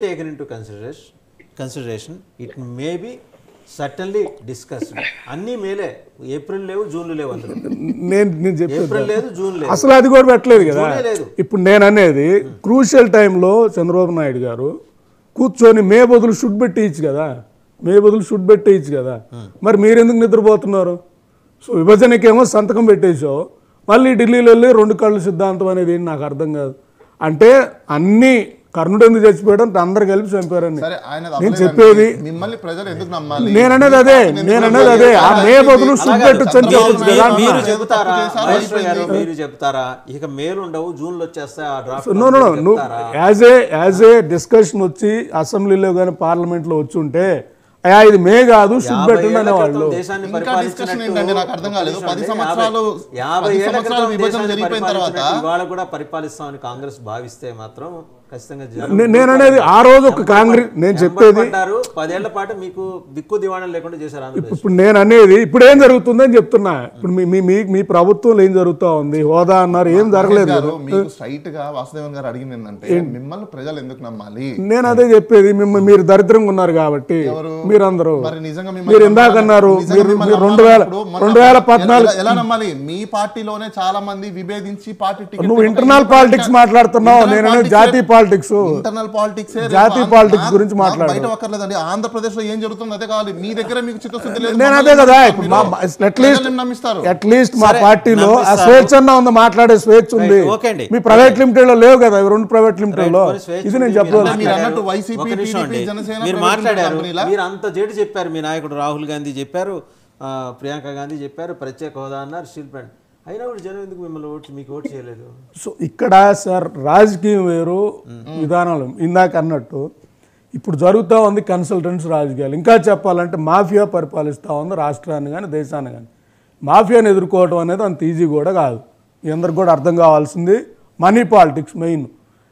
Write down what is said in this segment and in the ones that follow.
taken into consideration, it may be certainly discussed. అన్ని మేలే April లేవు జూన్ లేవు అందులో నేను ఏప్రిల్ లేదు జూన్ లేదు అసలు అది కూడా పెట్టలేదు కదా. ఇప్పుడు నేను అనేది క్రూషియల్ టైంలో చంద్రబాబు నాయుడు గారు కూర్చొని మే బదులు షుడ్ పెట్టేయచ్చు కదా, మరి మీరు ఎందుకు నిద్రపోతున్నారు? సో విభజనకేమో సంతకం పెట్టేసావు, మళ్ళీ ఢిల్లీలో వెళ్ళి రెండు కళ్ళు సిద్ధాంతం అనేది ఏంటి నాకు అర్థం కాదు. అంటే అన్ని కర్ణుడు ఎందుకు చచ్చిపోయాడు అందరు కలిపి చంపారని నేను చెప్పేది. నేను అనేది అదే ఆ మే బదులు షుడ్ పెట్టచ్చు అని చెప్పచ్చు కదా. మీరు చెప్తారా ఇక మేలు ఉండవు జూన్ లో వచ్చేస్తా? నువ్వు యాజ్ ఏ డిస్కషన్ వచ్చి అసెంబ్లీలో కానీ పార్లమెంట్ లో వచ్చి ఉంటే అయ్యా ఇది మే కాదు షుడ్ పెట్టండి అనేవాళ్ళు. ఇవాళ కూడా పరిపాలిస్తామని కాంగ్రెస్ భావిస్తే మాత్రం నేను అనేది ఆ రోజు ఒక కాంగ్రెస్ నేను చెప్పేది 10 ఏళ్ల పాటు మీకు దిక్కు దివాణం లేకుండా చేశారు. ఇప్పుడు నేను అనేది ఇప్పుడు ఏం జరుగుతుందని చెప్తున్నా. ఇప్పుడు మీ ప్రభుత్వంలో ఏం జరుగుతా ఉంది? హోదా అన్నారు, ఏం జరగలేదు. స్ట్రైట్ గా వాసుదేవన్ గారు అడిగింది ఏంటంటే మిమ్మల్ని ప్రజలు ఎందుకు నమ్మాలి? నేను అదే చెప్పేది. మీరు దరిద్రంగా ఉన్నారు కాబట్టి మీరందరూ మీరు ఇందాకన్నారు మీరు 2014 ఎలా నమ్మాలి? మీ పార్టీలోనే చాలా మంది విభేదించి పార్టీ నువ్వు ఇంటర్నల్ పాలిటిక్స్ మాట్లాడుతున్నావు, నేను జాతీయ పాలిటిక్స్ ఇంటర్నల్ పాలిటిక్స్ జాతీయ పాలిటిక్స్ గురించి మాట్లాడు. బయట ఒక్కర్లేదండి, ఆంధ్రప్రదేశ్ లో ఏం జరుగుతుంది అదే కావాలి. మీ దగ్గర మీకు చిత్తశుద్ధి లేదు. నేను అదే కదా అట్లీస్ట్ మా పార్టీలో ఆ స్వేచ్ఛ ఉంది, మాట్లాడే స్వేచ్ఛ ఉంది. మీ ప్రైవేట్ లిమిటెడ్ లో లేవు కదా, రెండు ప్రైవేట్ లిమిటెడ్ లో. ఇది నేను చెప్పాలి. మీరు మాట్లాడారు, మీరు అంత జేడు చెప్పారు. మీ నాయకుడు రాహుల్ గాంధీ చెప్పారు, ప్రియాంక గాంధీ చెప్పారు, ప్రత్యేక హోదా అన్నారు, స్టీల్ ప్లాంట్ అయినా కూడా జనం ఎందుకు మిమ్మల్ని మీకు ఓటు చేయలేదు? సో ఇక్కడ సార్ రాజకీయం వేరు, విధానాలు ఇందాక అన్నట్టు ఇప్పుడు జరుగుతూ ఉంది కన్సల్టెంట్స్ రాజకీయాలు. ఇంకా చెప్పాలంటే మాఫియా పరిపాలిస్తూ ఉంది రాష్ట్రాన్ని కానీ దేశాన్ని కానీ. మాఫియాని ఎదుర్కోవడం అనేది అంత ఈజీ కూడా కాదు. మీ అందరికి కూడా అర్థం కావాల్సింది మనీ పాలిటిక్స్ మెయిన్.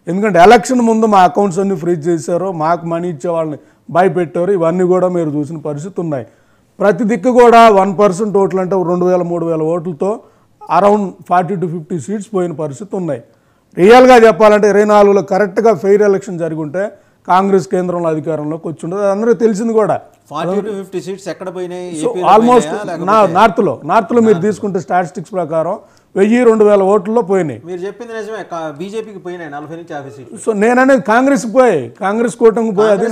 ఎందుకంటే ఎలక్షన్ ముందు మా అకౌంట్స్ అన్ని ఫ్రీజ్ చేశారు, మాకు మనీ ఇచ్చే వాళ్ళని భయపెట్టారు. ఇవన్నీ కూడా మీరు చూసిన పరిస్థితి ఉన్నాయి. ప్రతి దిక్కు కూడా 1% ఓట్లు అంటే 2000-3000 ఓట్లతో అరౌండ్ 40 to 50 సీట్స్ పోయిన పరిస్థితి ఉన్నాయి. రియల్గా చెప్పాలంటే 24లో కరెక్ట్గా ఫెయిర్ ఎలక్షన్ జరిగి ఉంటే కాంగ్రెస్ కేంద్రంలో అధికారంలోకి వచ్చి ఉండదు. అందరికీ తెలిసింది కూడా. 40 to 50 సీట్స్ ఎక్కడ పోయినాయి? ఆల్మోస్ట్ నార్త్లో మీరు తీసుకుంటే స్టాటిస్టిక్స్ ప్రకారం 1000-2000 ఓట్లలో పోయినాయి. మీరు చెప్పింది నిజమే, బీజేపీకి పోయినాయి 40 నుంచి 50 సీట్లు. సో నేను అనేది కాంగ్రెస్ పోయి కాంగ్రెస్ కూటమికి పోయి అదే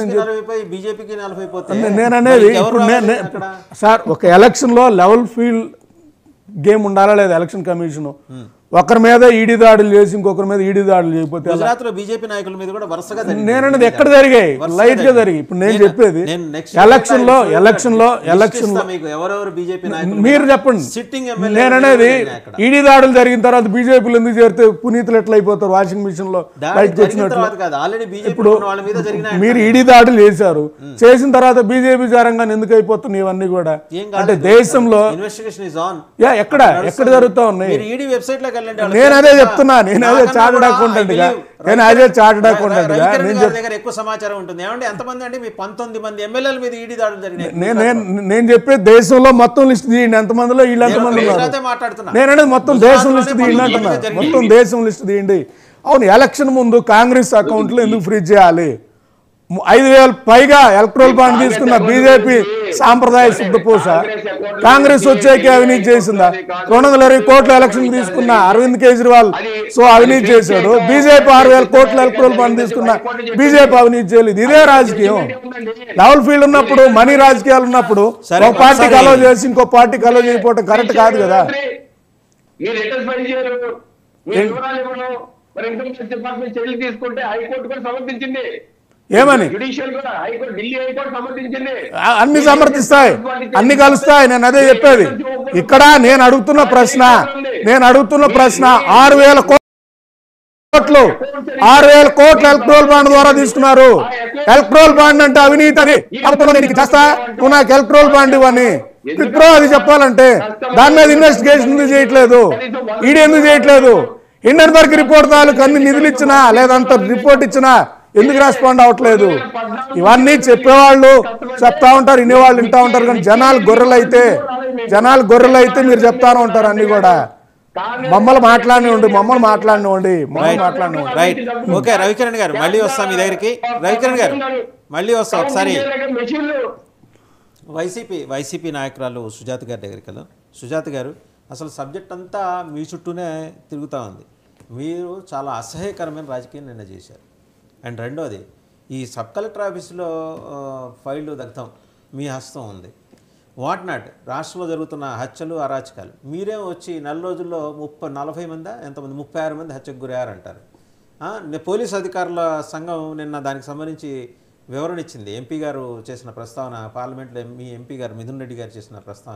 బీజేపీకి 40 పోతాయి. నేను అనేది ఇప్పుడు సార్ ఒక ఎలక్షన్లో లెవెల్ ఫీల్డ్ గేమ్ ఉండాలా లేదా? ఎలక్షన్ కమిషన్ ఒకరి మీద ఈడీ దాడులు చేసి ఇంకొకరి మీద ఈడీ దాడులు చేయకపోతే బీజేపీ నాయకుల మీద కూడా వరుసగా నేననేది ఎక్కడ జరిగాయి? లైట్ గా జరిగి. ఇప్పుడు నేను చెప్పేది ఎలక్షన్ లో మీరు చెప్పండి. నేననేది ఈడీ దాడులు జరిగిన తర్వాత బీజేపీలు ఎందుకు చేరితే పునీతులు ఎట్లా అయిపోతారు వాషింగ్ మిషన్ లో బయటకు వచ్చినట్లు. ఇప్పుడు మీరు ఈడీ దాడులు చేశారు, చేసిన తర్వాత బీజేపీ జారంగానే ఎందుకు అయిపోతుంది ఇవన్నీ కూడా? అంటే దేశంలో ఎక్కడ జరుగుతూ ఉన్నాయి? నేను అదే చెప్తున్నా. నేను అదే చార్టెడ్ అకౌంటెంట్ గా ఎక్కువ సమాచారం ఉంటుంది. ఏమంటే ఎంతమంది అంటే మీ 19 మంది ఎమ్మెల్యేల మీద ఈడీ దాడులు జరిగినాయి. నేను చెప్పే దేశంలో మొత్తం లిస్ట్ తీయండి, ఎంతమందిలో వీళ్ళు ఎంతమంది ఉన్నారు. నేనంటే మొత్తం దేశం లిస్ట్ తీయండి అంటున్నా. మొత్తం దేశం లిస్ట్ తీయండి. అవును, ఎలక్షన్ ముందు కాంగ్రెస్ అకౌంట్లు ఎందుకు ఫ్రీజ్ చేయాలి? 5000 పైగా ఎలక్ట్రల్ బాండ్ తీసుకున్న బీజేపీ సాంప్రదాయ శుద్ధపూస కాంగ్రెస్ వచ్చాక అవినీతి చేసిందా? 220 కోట్ల ఎలక్షన్ తీసుకున్న అరవింద్ కేజ్రీవాల్ సో అవినీతి చేశాడు. బీజేపీ 6000 కోట్ల ఎలక్ట్రల్ బాండ్ తీసుకున్న బీజేపీ అవినీతి చేయలేదు. ఇదే రాజకీయం. లెవెల్ ఫీల్డ్ ఉన్నప్పుడు, మనీ రాజకీయాలు ఉన్నప్పుడు ఒక పార్టీకి అలో చేసి ఇంకో పార్టీకి అలో చేయకపోవడం కరెక్ట్ కాదు కదా. ఏమని అన్ని సమర్థిస్తాయి, అన్ని కలుస్తాయి. నేను అదే చెప్పేది. ఇక్కడ నేను అడుగుతున్న ప్రశ్న 6000 కోట్లు ఎలక్ట్రల్ బాండ్ ద్వారా తీసుకున్నారు. ఎలక్ట్రల్ బాండ్ అంటే అవినీతి. అది చేస్తా నువ్వు నాకు ఎలక్ట్రల్ బాండ్ ఇవ్వని ఇప్పుడు అది చెప్పాలంటే దాని మీద ఇన్వెస్టిగేషన్ ఎందుకు చేయట్లేదు? ఈడీ ఎందుకు చేయట్లేదు? హిండెన్బర్గ్ రిపోర్ట్ తాలూకు అన్ని నిధులు ఇచ్చినా లేదంత రిపోర్ట్ ఇచ్చినా ఎందుకు రెస్పాండ్ అవ్వట్లేదు? ఇవన్నీ చెప్పేవాళ్ళు చెప్తా ఉంటారు, వినేవాళ్ళు వింటా ఉంటారు. కానీ జనాలు గొర్రెలు అయితే మీరు చెప్తానే ఉంటారు అన్ని కూడా. మమ్మల్ని మాట్లాడినివ్వండి మాట్లాడినివ్వండి. రైట్, ఓకే రవికిరణ్ గారు మళ్ళీ వస్తాం మీ దగ్గరికి. రవికిరణ్ గారు మళ్ళీ వస్తాం ఒకసారి. వైసీపీ నాయకురాలు సుజాత గారి దగ్గరికి వెళ్దాం. సుజాత గారు, అసలు సబ్జెక్ట్ అంతా మీ చుట్టూనే తిరుగుతూ ఉంది. మీరు చాలా అసహ్యకరమైన రాజకీయం నిన్న చేశారు. అండ్ రెండోది, ఈ సబ్ కలెక్టర్ ఆఫీసులో ఫైళ్ళు దగ్ధం మీ హస్తం ఉంది. వాట్ నాట్ రాష్ట్రంలో జరుగుతున్న హత్యలు అరాచకాలు మీరే వచ్చి నెల రోజుల్లో 40 మంది ఎంతమంది 36 మంది హత్యకు గురయ్యారంటారు. పోలీస్ అధికారుల సంఘం నిన్న దానికి సంబంధించి వివరణ ఇచ్చింది. ఎంపీ గారు చేసిన ప్రస్తావన, పార్లమెంట్లో మీ ఎంపీ గారు మిథున్ రెడ్డి గారు చేసిన ప్రస్తావన